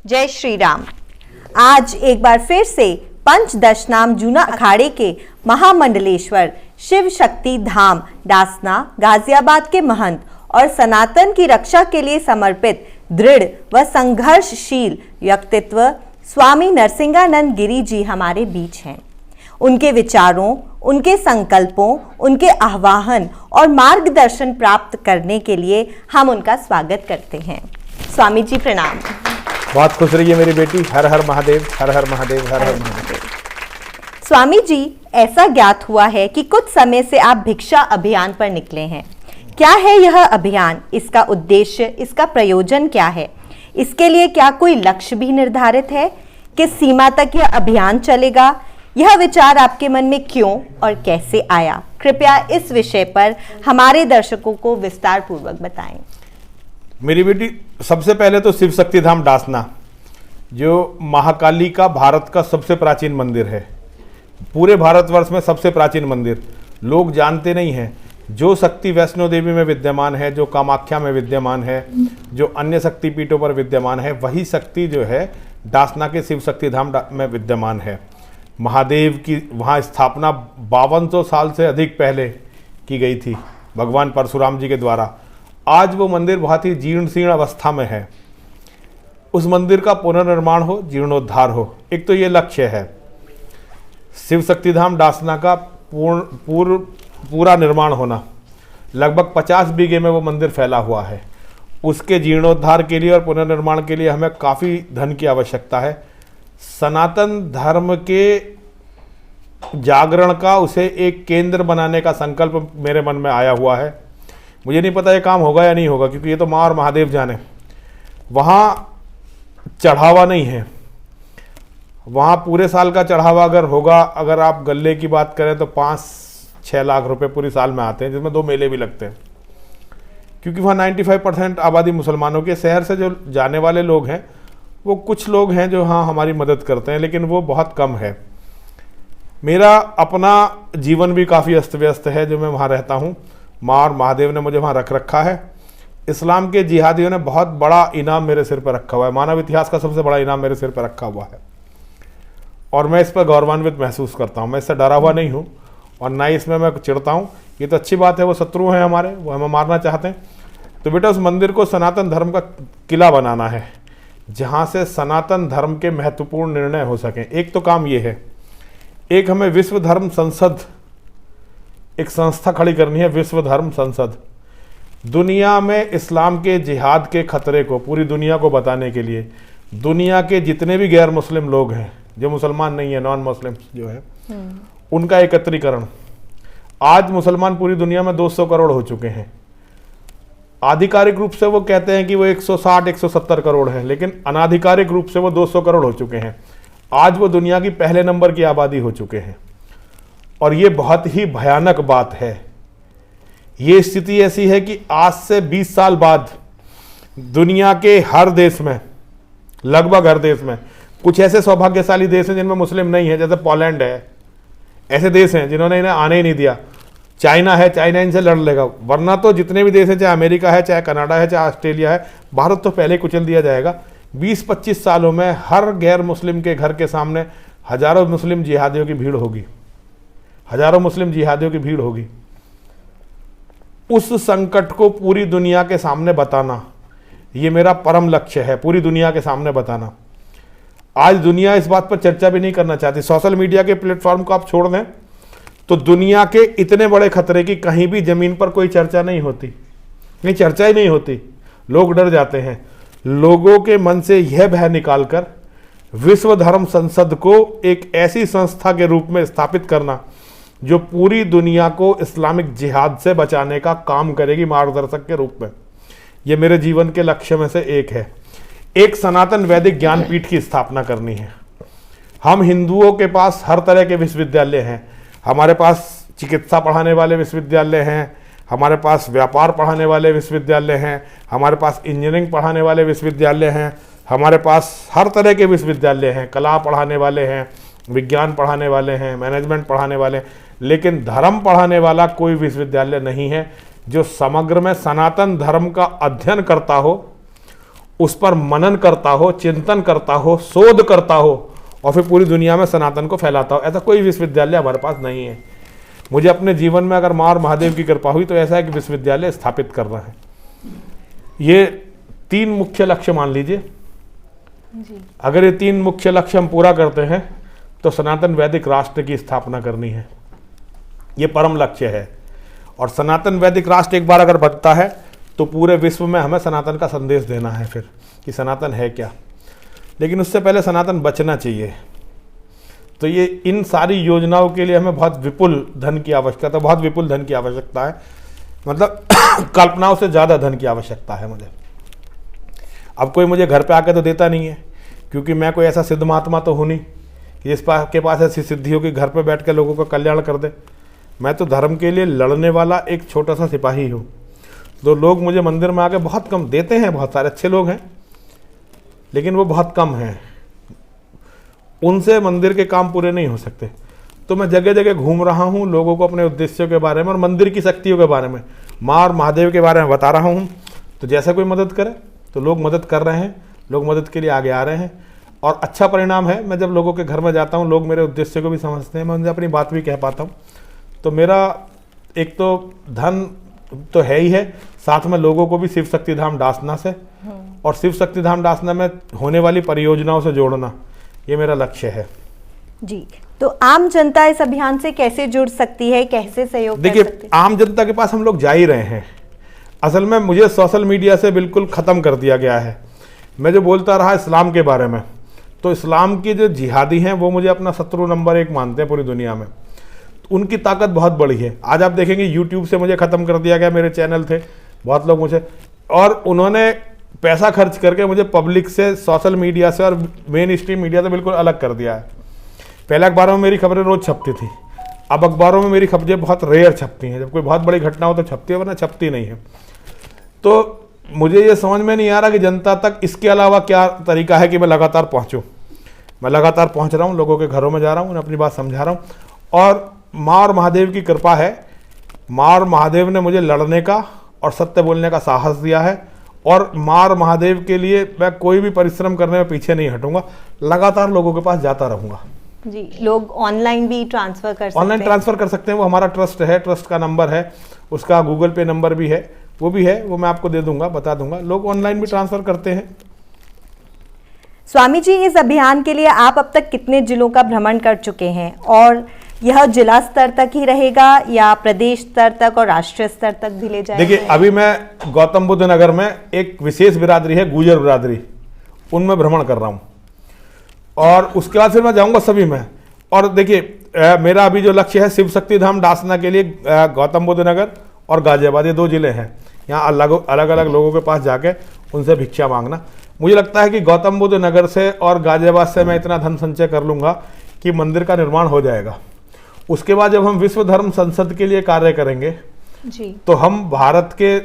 जय श्री राम। आज एक बार फिर से पंचदशनाम जूना अखाड़े के महामंडलेश्वर शिव शक्ति धाम डासना गाजियाबाद के महंत और सनातन की रक्षा के लिए समर्पित दृढ़ व संघर्षशील व्यक्तित्व स्वामी नरसिंहानंद गिरी जी हमारे बीच हैं। उनके विचारों, उनके संकल्पों, उनके आह्वान और मार्गदर्शन प्राप्त करने के लिए हम उनका स्वागत करते हैं। स्वामी जी प्रणाम। बहुत खुश रहिए मेरी बेटी। हर हर महादेव, हर हर महादेव, हर हर महादेव। स्वामी जी, ऐसा ज्ञात हुआ है कि कुछ समय से आप भिक्षा अभियान पर निकले हैं। क्या है यह अभियान? इसका उद्देश्य, इसका प्रयोजन क्या है? इसके लिए क्या कोई लक्ष्य भी निर्धारित है? किस सीमा तक यह अभियान चलेगा? यह विचार आपके मन में क्यों और कैसे आया? कृपया इस विषय पर हमारे दर्शकों को विस्तार पूर्वक बताएं। मेरी बेटी, सबसे पहले तो शिव शक्ति धाम डासना, जो महाकाली का भारत का सबसे प्राचीन मंदिर है, पूरे भारतवर्ष में सबसे प्राचीन मंदिर। लोग जानते नहीं हैं। जो शक्ति वैष्णो देवी में विद्यमान है, जो कामाख्या में विद्यमान है, जो अन्य शक्तिपीठों पर विद्यमान है, वही शक्ति जो है डासना के शिव शक्ति धाम में विद्यमान है। महादेव की वहाँ स्थापना 5200 साल से अधिक पहले की गई थी भगवान परशुराम जी के द्वारा। आज वो मंदिर बहुत ही जीर्ण शीर्ण अवस्था में है। उस मंदिर का पुनर्निर्माण हो, जीर्णोद्धार हो, एक तो ये लक्ष्य है। शिव शक्ति धाम डासना का पूरा निर्माण होना। लगभग 50 बीघे में वो मंदिर फैला हुआ है। उसके जीर्णोद्धार के लिए और पुनर्निर्माण के लिए हमें काफ़ी धन की आवश्यकता है। सनातन धर्म के जागरण का, उसे एक केंद्र बनाने का संकल्प मेरे मन में आया हुआ है। मुझे नहीं पता ये काम होगा या नहीं होगा, क्योंकि ये तो माँ और महादेव जाने। वहाँ चढ़ावा नहीं है। वहाँ पूरे साल का चढ़ावा अगर होगा, अगर आप गले की बात करें तो 5-6 लाख रुपए पूरी साल में आते हैं, जिसमें 2 मेले भी लगते हैं। क्योंकि वहाँ 95% आबादी मुसलमानों के, शहर से जो जाने वाले लोग हैं वो कुछ लोग हैं जो हाँ हमारी मदद करते हैं, लेकिन वो बहुत कम है। मेरा अपना जीवन भी काफ़ी अस्त व्यस्त है जो मैं वहाँ रहता हूँ। माँ और महादेव ने मुझे वहाँ रख रखा है। इस्लाम के जिहादियों ने बहुत बड़ा इनाम मेरे सिर पर रखा हुआ है। मानव इतिहास का सबसे बड़ा इनाम मेरे सिर पर रखा हुआ है और मैं इस पर गौरवान्वित महसूस करता हूँ। मैं इससे डरा हुआ नहीं हूँ और ना ही इसमें मैं चिढ़ता हूँ। ये तो अच्छी बात है। वो शत्रु हैं हमारे, वो हमें मारना चाहते हैं। तो बेटा, उस मंदिर को सनातन धर्म का किला बनाना है, जहाँ से सनातन धर्म के महत्वपूर्ण निर्णय हो सकें। एक तो काम ये है। एक, हमें विश्व धर्म संसद, एक संस्था खड़ी करनी है, विश्व धर्म संसद। दुनिया में इस्लाम के जिहाद के खतरे को पूरी दुनिया को बताने के लिए दुनिया के जितने भी गैर मुस्लिम लोग हैं, जो मुसलमान नहीं है, नॉन मुस्लिम जो है, उनका एकत्रीकरण। आज मुसलमान पूरी दुनिया में 200 करोड़ हो चुके हैं। आधिकारिक रूप से वो कहते हैं कि वो 160-170 करोड़ है, लेकिन अनाधिकारिक रूप से वो 200 करोड़ हो चुके हैं। आज वो दुनिया की पहले नंबर की आबादी हो चुके हैं और ये बहुत ही भयानक बात है। ये स्थिति ऐसी है कि आज से 20 साल बाद दुनिया के हर देश में, लगभग हर देश में, कुछ ऐसे सौभाग्यशाली देश हैं जिनमें मुस्लिम नहीं है, जैसे पोलैंड है। ऐसे देश हैं जिन्होंने इन्हें आने ही नहीं दिया। चाइना है, चाइना इनसे लड़ लेगा, वरना तो जितने भी देश हैं, चाहे अमेरिका है, चाहे कनाडा है, चाहे ऑस्ट्रेलिया है, भारत तो पहले कुचल दिया जाएगा। 20-25 सालों में हर गैर मुस्लिम के घर के सामने हजारों मुस्लिम जिहादियों की भीड़ होगी। हजारों मुस्लिम जिहादियों की भीड़ होगी। उस संकट को पूरी दुनिया के सामने बताना, ये मेरा परम लक्ष्य है, पूरी दुनिया के सामने बताना। आज दुनिया इस बात पर चर्चा भी नहीं करना चाहती। सोशल मीडिया के प्लेटफॉर्म को आप छोड़ दें तो दुनिया के इतने बड़े खतरे की कहीं भी जमीन पर कोई चर्चा नहीं होती। नहीं, चर्चा ही नहीं होती। लोग डर जाते हैं। लोगों के मन से यह भय निकालकर विश्व धर्म संसद को एक ऐसी संस्था के रूप में स्थापित करना जो पूरी दुनिया को इस्लामिक जिहाद से बचाने का काम करेगी, मार्गदर्शक के रूप में। यह मेरे जीवन के लक्ष्य में से एक है। एक सनातन वैदिक ज्ञानपीठ की स्थापना करनी है। हम हिंदुओं के पास हर तरह के विश्वविद्यालय हैं। हमारे पास चिकित्सा पढ़ाने वाले विश्वविद्यालय हैं, हमारे पास व्यापार पढ़ाने वाले विश्वविद्यालय हैं, हमारे पास इंजीनियरिंग पढ़ाने वाले विश्वविद्यालय हैं, हमारे पास हर तरह के विश्वविद्यालय हैं। कला पढ़ाने वाले हैं, विज्ञान पढ़ाने वाले हैं, मैनेजमेंट पढ़ाने वाले हैं, लेकिन धर्म पढ़ाने वाला कोई विश्वविद्यालय नहीं है जो समग्र में सनातन धर्म का अध्ययन करता हो उस पर मनन करता हो, चिंतन करता हो, शोध करता हो और फिर पूरी दुनिया में सनातन को फैलाता हो। ऐसा कोई विश्वविद्यालय हमारे पास नहीं है। मुझे अपने जीवन में अगर माँ और महादेव की कृपा हुई तो ऐसा है कि विश्वविद्यालय स्थापित करना है। ये 3 मुख्य लक्ष्य मान लीजिए। अगर ये 3 मुख्य लक्ष्य हम पूरा करते हैं तो सनातन वैदिक राष्ट्र की स्थापना करनी है। ये परम लक्ष्य है। और सनातन वैदिक राष्ट्र एक बार अगर बनता है तो पूरे विश्व में हमें सनातन का संदेश देना है फिर कि सनातन है क्या। लेकिन उससे पहले सनातन बचना चाहिए। तो ये इन सारी योजनाओं के लिए हमें बहुत विपुल धन की आवश्यकता है, मतलब कल्पनाओं से ज़्यादा धन की आवश्यकता है मुझे। अब कोई मुझे घर पे आके तो देता नहीं है, क्योंकि मैं कोई ऐसा सिद्ध महात्मा तो हूँ नहीं कि के पास ऐसी सिद्धियों की घर पे बैठ के लोगों का कल्याण कर दे। मैं तो धर्म के लिए लड़ने वाला एक छोटा सा सिपाही हूँ। तो लोग मुझे मंदिर में आके बहुत कम देते हैं, बहुत सारे अच्छे लोग हैं लेकिन वो बहुत कम हैं, उनसे मंदिर के काम पूरे नहीं हो सकते। तो मैं जगह जगह घूम रहा हूँ, लोगों को अपने उद्देश्यों के बारे में और मंदिर की शक्तियों के बारे में, माँ और महादेव के बारे में बता रहा हूँ। तो जैसा कोई मदद करे तो लोग मदद कर रहे हैं, लोग मदद के लिए आगे आ रहे हैं और अच्छा परिणाम है। मैं जब लोगों के घर में जाता हूँ, लोग मेरे उद्देश्य को भी समझते हैं, मैं उनसे अपनी बात भी कह पाता हूँ। तो मेरा एक तो धन तो है ही है, साथ में लोगों को भी शिव शक्ति धाम डासना से और शिव शक्ति धाम डासना में होने वाली परियोजनाओं से जोड़ना, ये मेरा लक्ष्य है। जी, तो आम जनता इस अभियान से कैसे जुड़ सकती है, कैसे सहयोग कर सकती है? देखिए, आम जनता के पास हम लोग जा ही रहे हैं। असल में मुझे सोशल मीडिया से बिल्कुल ख़त्म कर दिया गया है। मैं जो बोलता रहा इस्लाम के बारे में, तो इस्लाम की जो जिहादी हैं वो मुझे अपना शत्रु नंबर 1 मानते हैं पूरी दुनिया में। उनकी ताकत बहुत बड़ी है। आज आप देखेंगे यूट्यूब से मुझे ख़त्म कर दिया गया, मेरे चैनल थे, बहुत लोग मुझे, और उन्होंने पैसा खर्च करके मुझे पब्लिक से, सोशल मीडिया से और मेन स्ट्रीम मीडिया से बिल्कुल अलग कर दिया है। पहले अखबारों में मेरी खबरें रोज़ छपती थी, अब अखबारों में मेरी खबरें बहुत रेयर छपती हैं। जब कोई बहुत बड़ी घटना हो तो छपती है, वरना छपती नहीं है। तो मुझे ये समझ में नहीं आ रहा कि जनता तक इसके अलावा क्या तरीका है कि मैं लगातार पहुँचूँ। मैं लगातार पहुँच रहा हूँ, लोगों के घरों में जा रहा हूँ, उन्हें अपनी बात समझा रहा हूँ। और माँ और महादेव की कृपा है, माँ और महादेव ने मुझे लड़ने का और सत्य बोलने का साहस दिया है। और माँ और महादेव के लिए मैं कोई भी परिश्रम करने में पीछे नहीं हटूंगा, लगातार लोगों के पास जाता रहूंगा। जी, लोग ऑनलाइन भी ट्रांसफर कर सकते हैं। ऑनलाइन ट्रांसफर कर सकते हैं, वो हमारा ट्रस्ट है, ट्रस्ट का नंबर है, उसका गूगल पे नंबर भी है, वो भी है, वो मैं आपको दे दूंगा, बता दूंगा। लोग ऑनलाइन भी ट्रांसफर करते हैं। स्वामी जी, इस अभियान के लिए आप अब तक कितने जिलों का भ्रमण कर चुके हैं, और यह जिला स्तर तक ही रहेगा या प्रदेश स्तर तक और राष्ट्रीय स्तर तक भी ले जाएगा? देखिए, अभी मैं गौतम बुद्ध नगर में एक विशेष बिरादरी है, गुजर बिरादरी, उनमें भ्रमण कर रहा हूँ और उसके बाद फिर मैं जाऊँगा सभी में। और देखिए, मेरा अभी जो लक्ष्य है शिव शक्ति धाम डासना के लिए गौतम बुद्ध नगर और गाजियाबाद, ये 2 जिले हैं। यहाँ अलग अलग लोगों के पास जाके उनसे भिक्षा मांगना। मुझे लगता है कि गौतम बुद्ध नगर से और गाजियाबाद से मैं इतना धन संचय कर लूँगा कि मंदिर का निर्माण हो जाएगा। उसके बाद जब हम विश्व धर्म संसद के लिए कार्य करेंगे जी, तो हम भारत के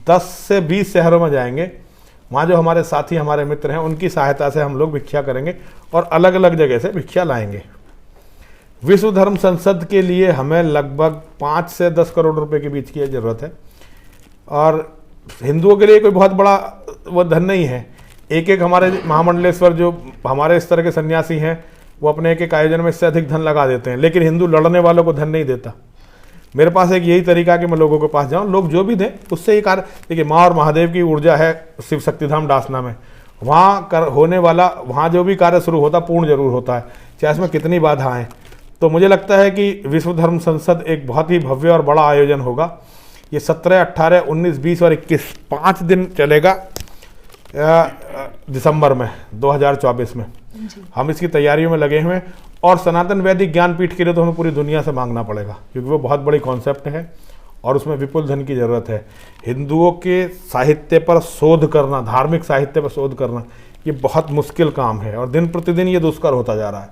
10 से 20 शहरों में जाएंगे। वहाँ जो हमारे साथी, हमारे मित्र हैं, उनकी सहायता से हम लोग भिक्षा करेंगे और अलग अलग जगह से भिक्षा लाएंगे। विश्व धर्म संसद के लिए हमें लगभग 5 से 10 करोड़ रुपए के बीच की ज़रूरत है। और हिंदुओं के लिए कोई बहुत बड़ा वो धन नहीं है। एक एक हमारे महामंडलेश्वर, जो हमारे इस तरह के सन्यासी हैं, वो अपने एक एक आयोजन में इससे अधिक धन लगा देते हैं, लेकिन हिंदू लड़ने वालों को धन नहीं देता। मेरे पास एक यही तरीका कि मैं लोगों के पास जाऊं, लोग जो भी दें उससे ही कार्य। देखिए, माँ और महादेव की ऊर्जा है शिव शक्तिधाम डासना में, वहाँ होने वाला, वहाँ जो भी कार्य शुरू होता पूर्ण जरूर होता है, चाहे इसमें कितनी बाधा आए। तो मुझे लगता है कि विश्व धर्म संसद एक बहुत ही भव्य और बड़ा आयोजन होगा। ये 17, 18, 19, 20 और 21 5 दिन चलेगा दिसंबर में 2024 में। हम इसकी तैयारियों में लगे हुए हैं। और सनातन वैदिक ज्ञानपीठ के लिए तो हमें पूरी दुनिया से मांगना पड़ेगा, क्योंकि वो बहुत बड़ी कॉन्सेप्ट है और उसमें विपुल धन की ज़रूरत है। हिंदुओं के साहित्य पर शोध करना, धार्मिक साहित्य पर शोध करना, ये बहुत मुश्किल काम है और दिन प्रतिदिन ये दुष्कर होता जा रहा है।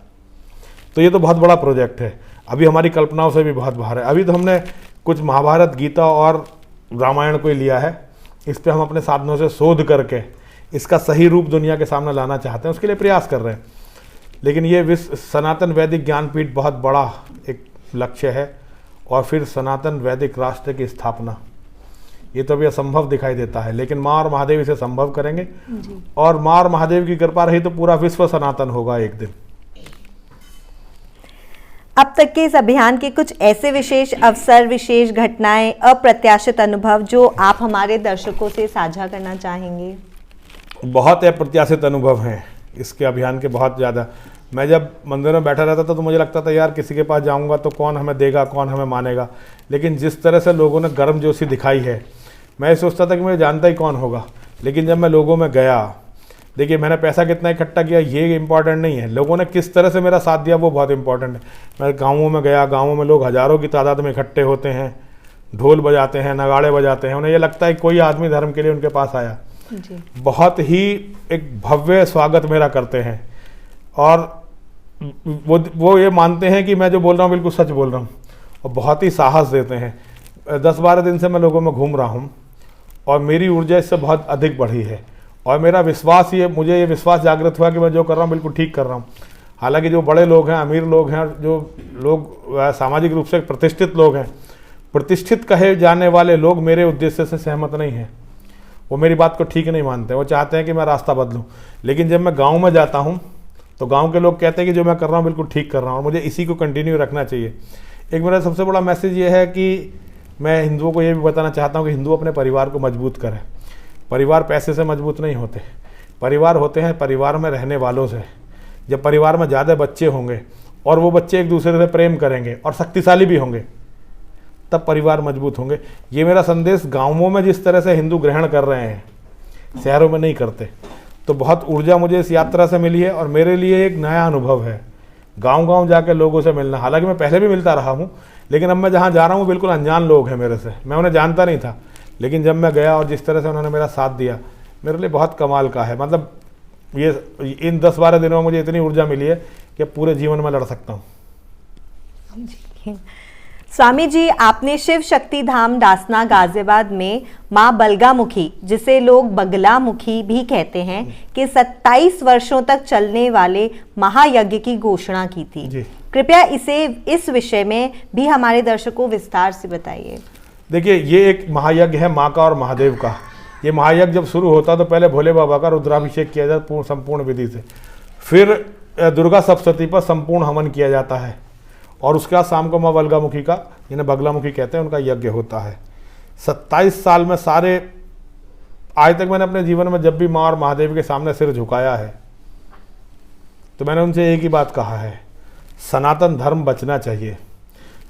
तो ये तो बहुत बड़ा प्रोजेक्ट है, अभी हमारी कल्पनाओं से भी बहुत बाहर है। अभी तो हमने कुछ महाभारत, गीता और रामायण को ही लिया है, इस पर हम अपने साधनों से शोध करके इसका सही रूप दुनिया के सामने लाना चाहते हैं, उसके लिए प्रयास कर रहे हैं। लेकिन ये विश्व सनातन वैदिक ज्ञानपीठ बहुत बड़ा एक लक्ष्य है। और फिर सनातन वैदिक राष्ट्र की स्थापना, ये तो अभी असंभव दिखाई देता है, लेकिन माँ और महादेव इसे संभव करेंगे। जी। और माँ और महादेव की कृपा रही तो पूरा विश्व सनातन होगा एक दिन। अब तक के इस अभियान के कुछ ऐसे विशेष अवसर, विशेष घटनाएं, अप्रत्याशित अनुभव जो आप हमारे दर्शकों से साझा करना चाहेंगे? बहुत अप्रत्याशित अनुभव हैं इसके अभियान के, बहुत ज़्यादा। मैं जब मंदिर में बैठा रहता था तो मुझे लगता था यार किसी के पास जाऊंगा तो कौन हमें देगा, कौन हमें मानेगा। लेकिन जिस तरह से लोगों ने गर्मजोशी दिखाई है, मैं सोचता था कि मुझे जानता ही कौन होगा। लेकिन जब मैं लोगों में गया, देखिए मैंने पैसा कितना इकट्ठा किया ये इम्पॉर्टेंट नहीं है, लोगों ने किस तरह से मेरा साथ दिया वो बहुत इंपॉर्टेंट है। मैं गाँवों में गया, गाँवों में लोग हज़ारों की तादाद में इकट्ठे होते हैं, ढोल बजाते हैं, नगाड़े बजाते हैं, उन्हें ये लगता है कोई आदमी धर्म के लिए उनके पास आया। जी। बहुत ही एक भव्य स्वागत मेरा करते हैं, और वो ये मानते हैं कि मैं जो बोल रहा हूँ बिल्कुल सच बोल रहा हूँ, और बहुत ही साहस देते हैं। 10-12 दिन से मैं लोगों में घूम रहा हूँ और मेरी ऊर्जा इससे बहुत अधिक बढ़ी है, और मेरा विश्वास मुझे ये विश्वास जागृत हुआ कि मैं जो कर रहा हूँ बिल्कुल ठीक कर रहा हूँ। हालांकि जो बड़े लोग हैं, अमीर लोग हैं, जो लोग सामाजिक रूप से प्रतिष्ठित लोग हैं, प्रतिष्ठित कहे जाने वाले लोग मेरे उद्देश्य से सहमत नहीं हैं, वो मेरी बात को ठीक नहीं मानते, वो चाहते हैं कि मैं रास्ता बदलूं। लेकिन जब मैं गांव में जाता हूं तो गांव के लोग कहते हैं कि जो मैं कर रहा हूं बिल्कुल ठीक कर रहा हूं, और मुझे इसी को कंटिन्यू रखना चाहिए। एक मेरा सबसे बड़ा मैसेज ये है कि मैं हिंदुओं को ये भी बताना चाहता हूं कि हिंदू अपने परिवार को मजबूत करें। परिवार पैसे से मजबूत नहीं होते, परिवार होते हैं परिवार में रहने वालों से। जब परिवार में ज़्यादा बच्चे होंगे और वो बच्चे एक दूसरे से प्रेम करेंगे और शक्तिशाली भी होंगे, तब परिवार मजबूत होंगे। ये मेरा संदेश गाँवों में जिस तरह से हिंदू ग्रहण कर रहे हैं, शहरों में नहीं करते। तो बहुत ऊर्जा मुझे इस यात्रा से मिली है, और मेरे लिए एक नया अनुभव है गांव-गांव जाकर लोगों से मिलना। हालांकि मैं पहले भी मिलता रहा हूँ, लेकिन अब मैं जहाँ जा रहा हूँ बिल्कुल अनजान लोग हैं मेरे से, मैं उन्हें जानता नहीं था। लेकिन जब मैं गया और जिस तरह से उन्होंने मेरा साथ दिया, मेरे लिए बहुत कमाल का है। मतलब ये इन 10-12 दिनों में मुझे इतनी ऊर्जा मिली है कि पूरे जीवन में लड़ सकता हूँ। स्वामी जी, आपने शिव शक्ति धाम डासना गाजियाबाद में मां बलगामुखी, जिसे लोग बगलामुखी भी कहते हैं, कि 27 वर्षों तक चलने वाले महायज्ञ की घोषणा की थी। कृपया इस विषय में भी हमारे दर्शकों को विस्तार से बताइए। देखिए, ये एक महायज्ञ है माँ का और महादेव का। ये महायज्ञ जब शुरू होता तो पहले भोले बाबा का रुद्राभिषेक किया जाता संपूर्ण विधि से, फिर दुर्गा सप्तशती पर संपूर्ण हवन किया जाता है, और उसके बाद शाम को माँ बलगामुखी का, जिन्हें बगलामुखी कहते हैं, उनका यज्ञ होता है। 27 साल में सारे, आज तक मैंने अपने जीवन में जब भी माँ और महादेव के सामने सिर झुकाया है तो मैंने उनसे एक ही बात कहा है, सनातन धर्म बचना चाहिए,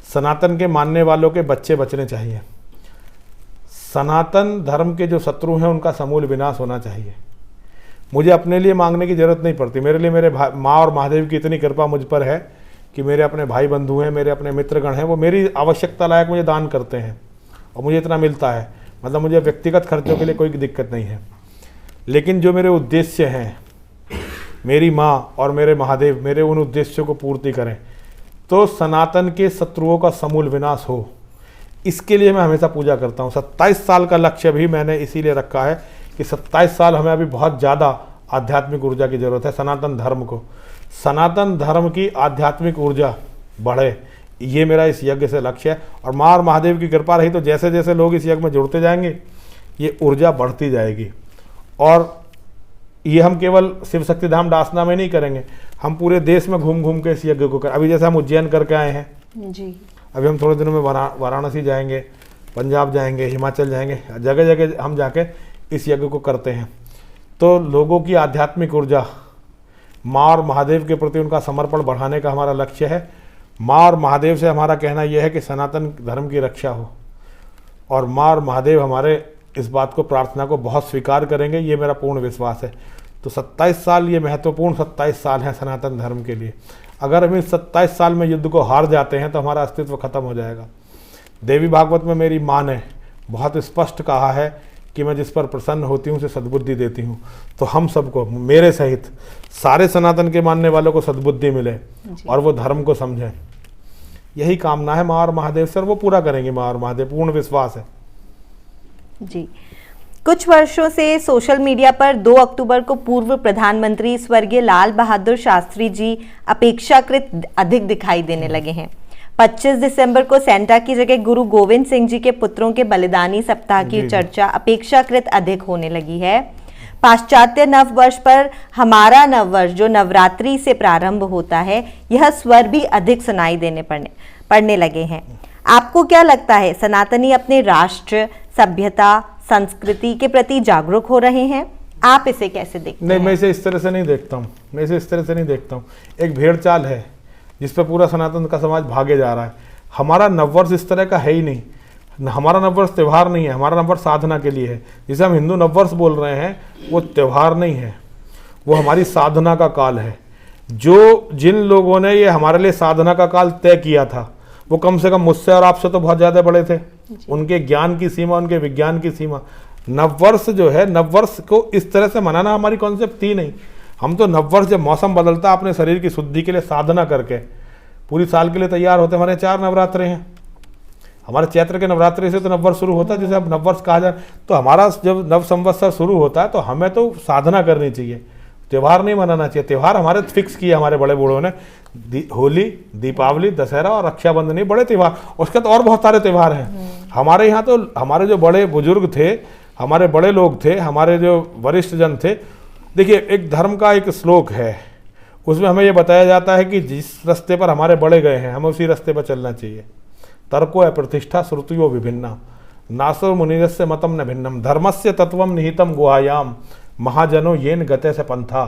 सनातन के मानने वालों के बच्चे बचने चाहिए, सनातन धर्म के जो शत्रु हैं उनका समूल विनाश होना चाहिए। मुझे अपने लिए मांगने की जरूरत नहीं पड़ती, मेरे लिए मेरे माँ और महादेव की इतनी कृपा मुझ पर है कि मेरे अपने भाई बंधु हैं, मेरे अपने मित्रगण हैं, वो मेरी आवश्यकता लायक मुझे दान करते हैं और मुझे इतना मिलता है। मतलब मुझे व्यक्तिगत खर्चों के लिए कोई दिक्कत नहीं है। लेकिन जो मेरे उद्देश्य हैं, मेरी माँ और मेरे महादेव मेरे उन उद्देश्यों को पूर्ति करें, तो सनातन के शत्रुओं का समूल विनाश हो, इसके लिए मैं हमेशा पूजा करता हूँ। 27 साल का लक्ष्य भी मैंने इसीलिए रखा है कि 27 साल हमें अभी बहुत ज़्यादा आध्यात्मिक ऊर्जा की ज़रूरत है। सनातन धर्म को, सनातन धर्म की आध्यात्मिक ऊर्जा बढ़े, ये मेरा इस यज्ञ से लक्ष्य है। और माँ और महादेव की कृपा रही तो जैसे जैसे लोग इस यज्ञ में जुड़ते जाएंगे ये ऊर्जा बढ़ती जाएगी। और ये हम केवल शिव शक्ति धाम डासना में नहीं करेंगे, हम पूरे देश में घूम घूम के इस यज्ञ को अभी जैसे हम उज्जैन करके आए हैं जी, अभी हम थोड़े दिनों में वाराणसी जाएंगे, पंजाब जाएंगे, हिमाचल जाएंगे, जगह जगह हम जाके इस यज्ञ को करते हैं। तो लोगों की आध्यात्मिक ऊर्जा, माँ और महादेव के प्रति उनका समर्पण बढ़ाने का हमारा लक्ष्य है। माँ और महादेव से हमारा कहना यह है कि सनातन धर्म की रक्षा हो, और माँ और महादेव हमारे इस बात को, प्रार्थना को बहुत स्वीकार करेंगे, ये मेरा पूर्ण विश्वास है। तो 27 साल ये महत्वपूर्ण 27 साल हैं सनातन धर्म के लिए। अगर हम इस 27 साल में युद्ध को हार जाते हैं तो हमारा अस्तित्व खत्म हो जाएगा। देवी भागवत में मेरी माँ ने बहुत स्पष्ट कहा है कि मैं जिस पर प्रसन्न होती हूँ उसे सद्बुद्धि देती हूँ। तो हम सबको, मेरे सहित सारे सनातन के मानने वालों को सद्बुद्धि मिले और वो धर्म को समझें, यही कामना है माँ और महादेव से, और वो पूरा करेंगे माँ और महादेव, पूर्ण विश्वास है जी। कुछ वर्षों से सोशल मीडिया पर 2 अक्टूबर को पूर्व प्रधानमंत्री स्वर्गीय लाल बहादुर शास्त्री जी अपेक्षाकृत अधिक दिखाई देने लगे हैं। 25 दिसंबर को सेंटा की जगह गुरु गोविंद सिंह जी के पुत्रों के बलिदानी सप्ताह की चर्चा अपेक्षाकृत अधिक होने लगी है। पाश्चात्य नववर्ष पर हमारा नववर्ष जो नवरात्रि से प्रारंभ होता है, यह स्वर भी अधिक सुनाई देने पड़ने लगे हैं। आपको क्या लगता है, सनातनी अपने राष्ट्र, सभ्यता, संस्कृति के प्रति जागरूक हो रहे हैं? आप इसे कैसे देखते हैं? नहीं, मैं इसे इस तरह से नहीं देखता हूँ। एक भेड़ चाल है जिस पर पूरा सनातन का समाज भागे जा रहा है। हमारा नववर्ष इस तरह का है ही नहीं। हमारा नववर्ष त्यौहार नहीं है, हमारा नववर्ष साधना के लिए है। जिसे हम हिंदू नववर्ष बोल रहे हैं वो त्यौहार नहीं है, वो हमारी साधना का काल है। जिन लोगों ने ये हमारे लिए साधना का काल तय किया था, वो कम से कम मुझसे और आपसे तो बहुत ज़्यादा बड़े थे। उनके ज्ञान की सीमा, उनके विज्ञान की सीमा। नववर्ष जो है, नववर्ष को इस तरह से मनाना हमारी कॉन्सेप्ट थी नहीं। हम तो नववर्ष जब मौसम बदलता, अपने शरीर की शुद्धि के लिए साधना करके पूरी साल के लिए तैयार होते। हमारे 4 नवरात्रे हैं। हमारे चैत्र के नवरात्रि से तो नववर्ष शुरू होता है, जिसे अब नववर्ष कहा जाए। तो हमारा जब नव संवत्सर शुरू होता है तो हमें तो साधना करनी चाहिए, त्यौहार नहीं मनाना चाहिए। त्यौहार हमारे फिक्स किए हमारे बड़े बूढ़ों ने, होली, दीपावली, दशहरा और रक्षाबंधन, बड़े त्यौहार। उसके तो और बहुत सारे त्यौहार हैं हमारे यहाँ। तो हमारे जो बड़े बुजुर्ग थे, हमारे बड़े लोग थे, हमारे जो वरिष्ठ जन थे, देखिए एक धर्म का एक श्लोक है, उसमें हमें ये बताया जाता है कि जिस रास्ते पर हमारे बड़े गए हैं हमें उसी रास्ते पर चलना चाहिए। तर्को है प्रतिष्ठा श्रुतियो विभिन्ना, नासो मुनिरस्य मतम न भिन्नम, धर्मस्य तत्वम निहितम गुहायाम, महाजनो येन गते से पंथा।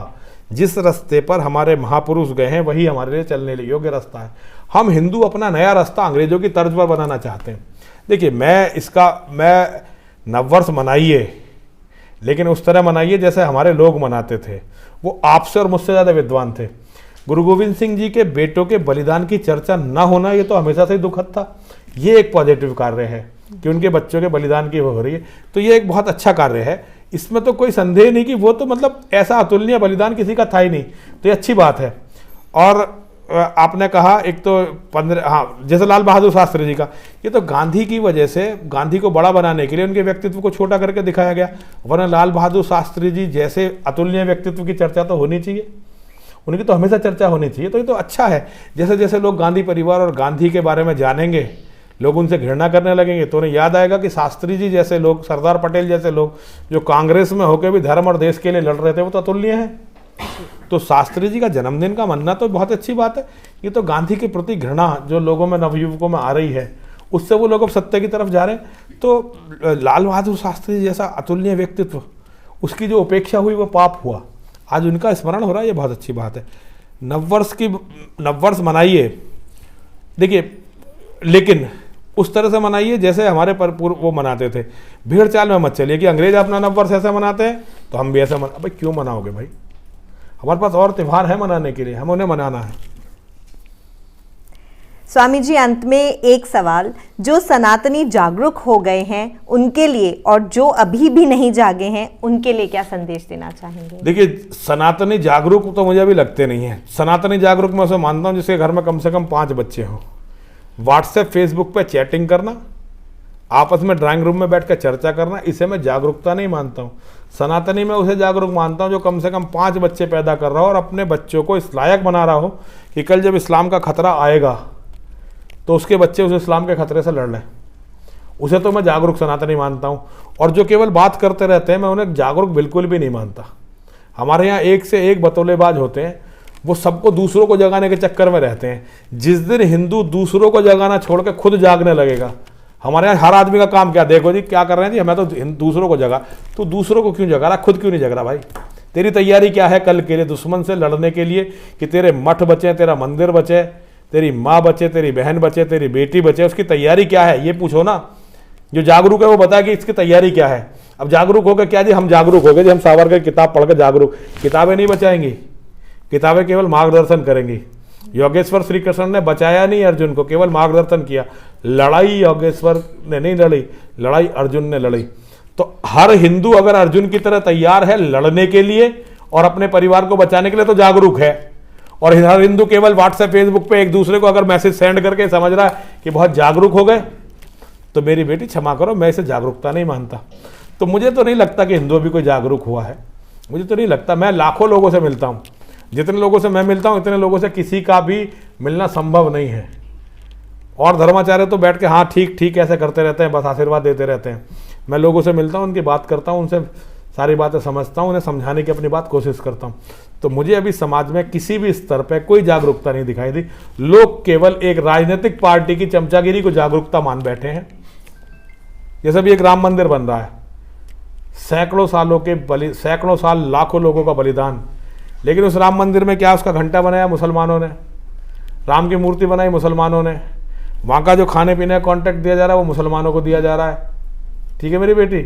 जिस रास्ते पर हमारे महापुरुष गए हैं वही हमारे लिए चलने के योग्य रास्ता है। हम हिंदू अपना नया रास्ता अंग्रेजों की तर्ज पर बनाना चाहते हैं। देखिए मैं नववर्ष मनाइए, लेकिन उस तरह मनाइए जैसे हमारे लोग मनाते थे। वो आपसे और मुझसे ज़्यादा विद्वान थे। गुरु गोविंद सिंह जी के बेटों के बलिदान की चर्चा न होना, ये तो हमेशा से ही दुखद था। ये एक पॉजिटिव कार्य है कि उनके बच्चों के बलिदान की हो रही है, तो ये एक बहुत अच्छा कार्य है। इसमें तो कोई संदेह नहीं कि वो तो मतलब ऐसा अतुलनीय बलिदान किसी का था ही नहीं, तो ये अच्छी बात है। और आपने कहा एक तो 15, हाँ, जैसे लाल बहादुर शास्त्री जी का, ये तो गांधी की वजह से, गांधी को बड़ा बनाने के लिए उनके व्यक्तित्व को छोटा करके दिखाया गया। वरना लाल बहादुर शास्त्री जी जैसे अतुलनीय व्यक्तित्व की चर्चा तो होनी चाहिए, उनकी तो हमेशा चर्चा होनी चाहिए। तो ये तो अच्छा है। जैसे जैसे लोग गांधी परिवार और गांधी के बारे में जानेंगे, लोग उनसे घृणा करने लगेंगे, तो उन्हें याद आएगा कि शास्त्री जी जैसे लोग, सरदार पटेल जैसे लोग जो कांग्रेस में होकर भी धर्म और देश के लिए लड़ रहे थे, वो तो अतुलनीय हैं। तो शास्त्री जी का जन्मदिन का मनाना तो बहुत अच्छी बात है। ये तो गांधी के प्रति घृणा जो लोगों में, नवयुवकों में आ रही है, उससे वो लोग अब सत्य की तरफ जा रहे हैं। तो लाल बहादुर शास्त्री जी जैसा अतुलनीय व्यक्तित्व, उसकी जो उपेक्षा हुई वो पाप हुआ। आज उनका स्मरण हो रहा है, ये बहुत अच्छी बात है। नववर्ष मनाइए, देखिए, लेकिन उस तरह से मनाइए जैसे हमारे पूर्व वो मनाते थे। भीड़ चाल में मत चलिए कि अंग्रेज अपना नववर्ष ऐसे मनाते हैं तो हम भी ऐसे भाई क्यों मनाओगे भाई? हमारे पास और त्यौहार है मनाने के लिए, हमें उन्हें मनाना है। स्वामी जी, अंत में एक सवाल, जो सनातनी जागरूक हो गए हैं उनके लिए और जो अभी भी नहीं जागे हैं उनके लिए क्या संदेश देना चाहेंगे? देखिए, सनातनी जागरूक तो मुझे अभी लगते नहीं है। सनातनी जागरूक मैं उसे मानता हूँ जिसके घर में कम से कम 5 बच्चे हों। व्हाट्सएप, फेसबुक पे चैटिंग करना, आपस में ड्राइंग रूम में बैठकर चर्चा करना, इसे मैं जागरूकता नहीं मानता हूँ। सनातनी में उसे जागरूक मानता हूँ जो कम से कम 5 बच्चे पैदा कर रहा हो और अपने बच्चों को इस लायक बना रहा हो कि कल जब इस्लाम का खतरा आएगा तो उसके बच्चे उस इस्लाम के खतरे से लड़ लें। उसे तो मैं जागरूक सनातनी मानता हूँ। और जो केवल बात करते रहते हैं, मैं उन्हें जागरूक बिल्कुल भी नहीं मानता। हमारे यहाँ एक से एक बतौलेबाज होते हैं, वो सबको दूसरों को जगाने के चक्कर में रहते हैं। जिस दिन हिंदू दूसरों को जगाना छोड़ के खुद जागने लगेगा, हमारे यहाँ हर आदमी का काम क्या, देखो जी क्या कर रहे हैं जी, हमें तो दूसरों को जगा। तो दूसरों को क्यों जगा रहा, खुद क्यों नहीं जग रहा भाई? तेरी तैयारी क्या है कल के लिए, दुश्मन से लड़ने के लिए, कि तेरे मठ बचे, तेरा मंदिर बचे, तेरी माँ बचे, तेरी बहन बचे, तेरी बेटी बचे, उसकी तैयारी क्या है ये पूछो ना। जो जागरूक है वो बताए कि इसकी तैयारी क्या है। अब जागरूक होकर क्या जी, हम जागरूक हो गए जी, हम सावरकर की किताब पढ़कर जागरूक। किताबें नहीं बचाएंगी, किताबें केवल मार्गदर्शन करेंगी। योगेश्वर श्री कृष्ण ने बचाया नहीं अर्जुन को, केवल मार्गदर्शन किया। लड़ाई योगेश्वर ने नहीं लड़ी, लड़ाई अर्जुन ने लड़ी। तो हर हिंदू अगर अर्जुन की तरह तैयार है लड़ने के लिए और अपने परिवार को बचाने के लिए तो जागरूक है। और हर हिंदू केवल व्हाट्सएप, फेसबुक पे एक दूसरे को अगर मैसेज सेंड करके समझ रहा है कि बहुत जागरूक हो गए, तो मेरी बेटी क्षमा करो, मैं इसे जागरूकता नहीं मानता। तो मुझे तो नहीं लगता कि हिंदू भी कोई जागरूक हुआ है, मुझे तो नहीं लगता। मैं लाखों लोगों से मिलता हूँ, जितने लोगों से मैं मिलता हूँ इतने लोगों से किसी का भी मिलना संभव नहीं है। और धर्माचार्य तो बैठ के हाँ ठीक ठीक ऐसे करते रहते हैं, बस आशीर्वाद देते रहते हैं। मैं लोगों से मिलता हूँ, उनकी बात करता हूँ, उनसे सारी बातें समझता हूँ, उन्हें समझाने की अपनी बात कोशिश करता हूँ। तो मुझे अभी समाज में किसी भी स्तर पे कोई जागरूकता नहीं दिखाई दी। लोग केवल एक राजनीतिक पार्टी की चमचागिरी को जागरूकता मान बैठे हैं। जैसे भी एक राम मंदिर बन रहा है, सैकड़ों साल लाखों लोगों का बलिदान, लेकिन उस राम मंदिर में क्या उसका घंटा बनाया मुसलमानों ने, राम की मूर्ति बनाई मुसलमानों ने, वहाँ का जो खाने पीने का कॉन्ट्रैक्ट दिया जा रहा है वो मुसलमानों को दिया जा रहा है। ठीक है मेरी बेटी,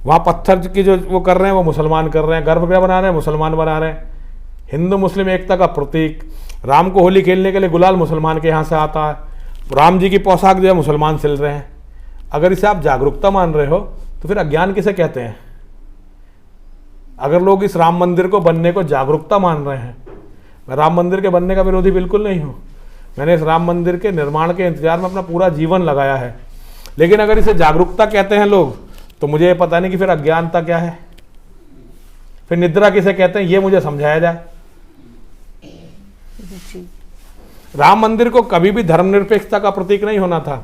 वहाँ पत्थर की जो वो कर रहे हैं वो मुसलमान कर रहे हैं, गर्भगृह बना रहे हैं मुसलमान बना रहे हैं। हिंदू मुस्लिम एकता का प्रतीक, राम को होली खेलने के लिए गुलाल मुसलमान के यहाँ से आता है, राम जी की पोशाक जो है मुसलमान सिल रहे हैं। अगर इसे आप जागरूकता मान रहे हो तो फिर अज्ञान किसे कहते हैं? अगर लोग इस राम मंदिर को बनने को जागरूकता मान रहे हैं, मैं राम मंदिर के बनने का विरोधी बिल्कुल नहीं हूँ, मैंने इस राम मंदिर के निर्माण के इंतजार में अपना पूरा जीवन लगाया है, लेकिन अगर इसे जागरूकता कहते हैं लोग तो मुझे ये पता नहीं कि फिर अज्ञानता क्या है, फिर निद्रा किसे कहते हैं, ये मुझे समझाया जाए। राम मंदिर को कभी भी धर्मनिरपेक्षता का प्रतीक नहीं होना था,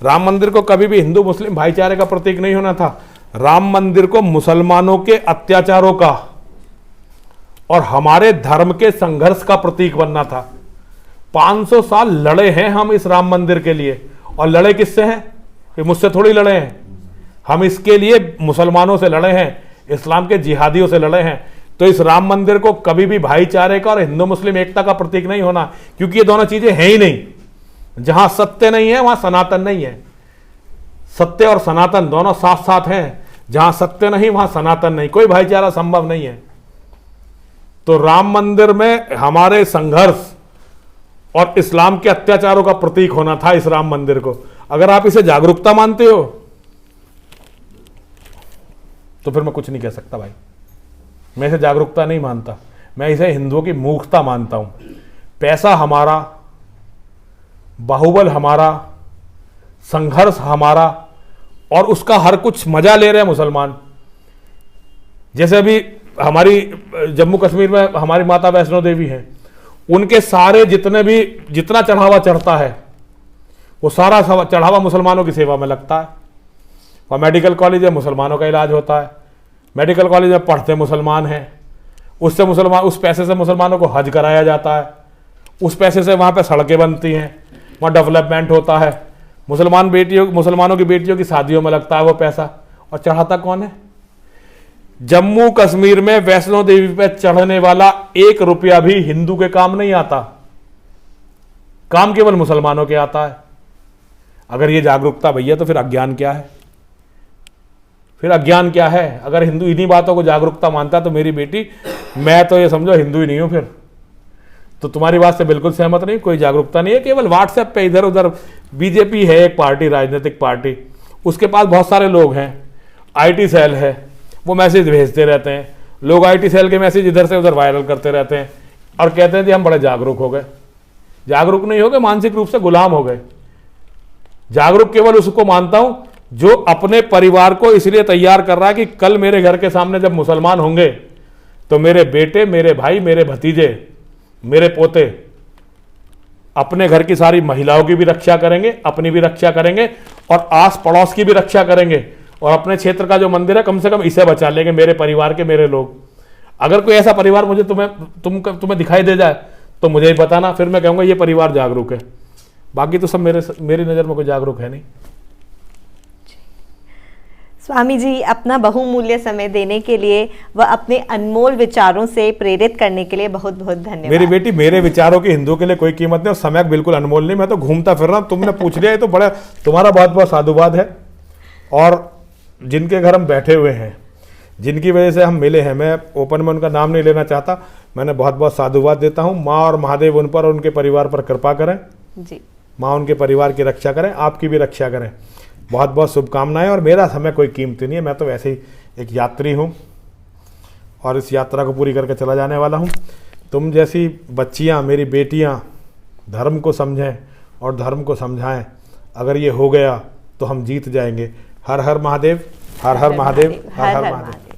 राम मंदिर को कभी भी हिंदू मुस्लिम भाईचारे का प्रतीक नहीं होना था, राम मंदिर को मुसलमानों के अत्याचारों का और हमारे धर्म के संघर्ष का प्रतीक बनना था। 500 साल लड़े हैं हम इस राम मंदिर के लिए, और लड़े किससे हैं? ये मुझसे थोड़ी लड़े हैं, हम इसके लिए मुसलमानों से लड़े हैं, इस्लाम के जिहादियों से लड़े हैं। तो इस राम मंदिर को कभी भी भाईचारे का और हिंदू मुस्लिम एकता का प्रतीक नहीं होना, क्योंकि ये दोनों चीजें हैं ही नहीं। जहां सत्य नहीं है वहां सनातन नहीं है। सत्य और सनातन दोनों साथ साथ हैं, जहां सत्य नहीं वहां सनातन नहीं, कोई भाईचारा संभव नहीं है। तो राम मंदिर में हमारे संघर्ष और इस्लाम के अत्याचारों का प्रतीक होना था इस राम मंदिर को। अगर आप इसे जागरूकता मानते हो तो फिर मैं कुछ नहीं कह सकता भाई, मैं इसे जागरूकता नहीं मानता, मैं इसे हिंदुओं की मूर्खता मानता हूं। पैसा हमारा, बाहुबल हमारा, संघर्ष हमारा, और उसका हर कुछ मजा ले रहे हैं मुसलमान। जैसे अभी हमारी जम्मू कश्मीर में हमारी माता वैष्णो देवी हैं, उनके सारे जितना चढ़ावा चढ़ता है वो सारा चढ़ावा मुसलमानों की सेवा में लगता है। वहाँ मेडिकल कॉलेज है, मुसलमानों का इलाज होता है, मेडिकल कॉलेज में पढ़ते मुसलमान हैं, उस पैसे से मुसलमानों को हज कराया जाता है, उस पैसे से वहाँ पे सड़कें बनती हैं, वहाँ डेवलपमेंट होता है, मुसलमानों की बेटियों की शादियों में लगता है वो पैसा, और चढ़ाता कौन है? जम्मू कश्मीर में वैष्णो देवी पे चढ़ने वाला 1 रुपया भी हिंदू के काम नहीं आता, काम केवल मुसलमानों के आता है। अगर ये जागरूकता भैया तो फिर अज्ञान क्या है? फिर अज्ञान क्या है? अगर हिंदू इन्हीं बातों को जागरूकता मानता तो मेरी बेटी, मैं तो ये समझो हिंदू ही नहीं हूं फिर। तो तुम्हारी बात से बिल्कुल सहमत नहीं, कोई जागरूकता नहीं है, केवल व्हाट्सएप पे इधर उधर। बीजेपी है एक पार्टी, राजनीतिक पार्टी, उसके पास बहुत सारे लोग हैं, आईटी सेल है, वो मैसेज भेजते रहते हैं, लोग आईटी सेल के मैसेज इधर से उधर वायरल करते रहते हैं और कहते हैं कि हम बड़े जागरूक हो गए। जागरूक नहीं हो गए, मानसिक रूप से गुलाम हो गए। जागरूक केवल उसको मानता हूं जो अपने परिवार को इसलिए तैयार कर रहा है कि कल मेरे घर के सामने जब मुसलमान होंगे तो मेरे बेटे, मेरे भाई, मेरे भतीजे, मेरे पोते अपने घर की सारी महिलाओं की भी रक्षा करेंगे, अपनी भी रक्षा करेंगे और आस पड़ोस की भी रक्षा करेंगे, और अपने क्षेत्र का जो मंदिर है कम से कम इसे बचा लेंगे, मेरे परिवार के मेरे लोग। अगर कोई ऐसा परिवार मुझे तुम्हें दिखाई दे जाए तो मुझे ही बताना, फिर मैं कहूंगा ये परिवार जागरूक है। बाकी तो सब मेरी नज़र में कोई जागरूक है नहीं। स्वामी जी, अपना बहुमूल्य समय देने के लिए व अपने अनमोल विचारों से प्रेरित करने के लिए बहुत बहुत धन्यवाद। मेरी बेटी, मेरे विचारों की हिंदुओं के लिए कोई कीमत नहीं और समय बिल्कुल अनमोल नहीं। मैं तो घूमता फिर रहा हूँ, तुमने पूछ लिया, तो बड़ा तुम्हारा बहुत बहुत साधुवाद है। और जिनके घर हम बैठे हुए हैं, जिनकी वजह से हम मिले हैं, मैं ओपन में उनका नाम नहीं लेना चाहता, मैंने बहुत बहुत साधुवाद देता हूँ। माँ और महादेव उन पर और उनके परिवार पर कृपा करें जी। माँ उनके परिवार की रक्षा करें, आपकी भी रक्षा करें। बहुत बहुत शुभकामनाएं। और मेरा समय कोई कीमती नहीं है, मैं तो वैसे ही एक यात्री हूँ और इस यात्रा को पूरी करके चला जाने वाला हूँ। तुम जैसी बच्चियाँ, मेरी बेटियाँ धर्म को समझें और धर्म को समझाएं, अगर ये हो गया तो हम जीत जाएंगे। हर हर महादेव, हर हर महादेव, हर हर महादेव।